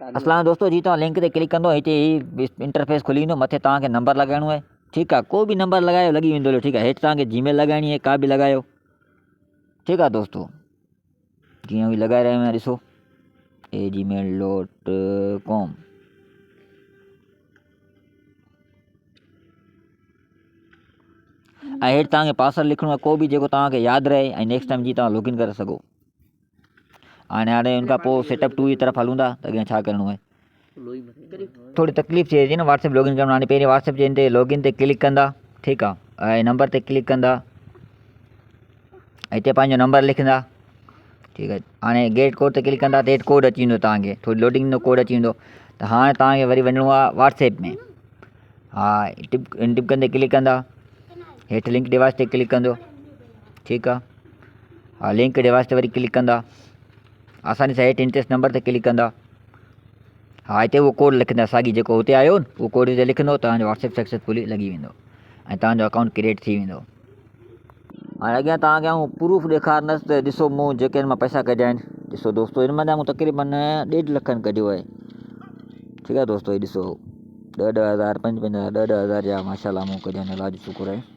असला दोस्तों जी तव्हां लिंक ते क्लिक कंदो हिते इंटरफेस खुली वेंदो मथे तव्हांखे नंबर लॻाइणो आहे ठीकु आहे को बि नंबर लॻायो लॻी वेंदो हलो ठीकु आहे हेठि तव्हांखे जीमेल लॻाइणी आहे का बि लॻायो ठीकु आहे दोस्तों जीअं बि लॻाए रहियो आहियां ॾिसो gmail.com ऐं हेठि तव्हांखे पासवर्ड लिखिणो आहे को बि जेको तव्हांखे यादि रहे ऐं नेक्स्ट टाइम जीअं तव्हां लॉगिन करे सघो हाणे हुन खां पोइ सेटअप 2 जी तरफ़ हलूं था त अॻियां छा करिणो आहे थोड़ी तकलीफ़ थिए थी न व्हाट्सएप लॉगिन करणु हाणे पहिरीं व्हाट्सएप जे हिते लॉगिन ते क्लिक कंदा ठीकु आहे ऐं नंबर ते क्लिक कंदा हिते पंहिंजो नंबर लिखंदा ठीकु आहे हाणे गेट कोड ते क्लिक कंदा त हेठि कोड अची वेंदो तव्हांखे थोरी लोडिंग जो कोड अची वेंदो त हाणे तव्हांखे वरी वञिणो आहे व्हाट्सएप में हा टिपकनि ते क्लिक कंदा हेठि लिंक डिवाइस ते क्लिक कंदो ठीकु आहे हा लिंक डिवाइस ते वरी क्लिक कंदा आसानी सां हेठि इंटरेस्ट नंबर ते क्लिक कंदा हा हिते उहो कोड लिखंदा साॻी जेको हुते आयो न उहो कोड हिते लिखंदो तव्हांजो व्हाट्सएप सक्सेसफुली लॻी वेंदो ऐं तव्हांजो अकाउंट क्रिएट थी वेंदो हाणे अॻियां तव्हांखे आउं प्रूफ ॾेखारींदुसि त ॾिसो मूं जेके मां पैसा कढिया आहिनि ॾिसो दोस्तो हिन मां मूं तक़रीबन 1.5 लख कढियो आहे ठीकु आहे दोस्तो हीउ ॾिसो 10,000 5,000 10,000 जा माशाल्लाह मूं कढिया आहिनि अलाह जो शुकुर आहे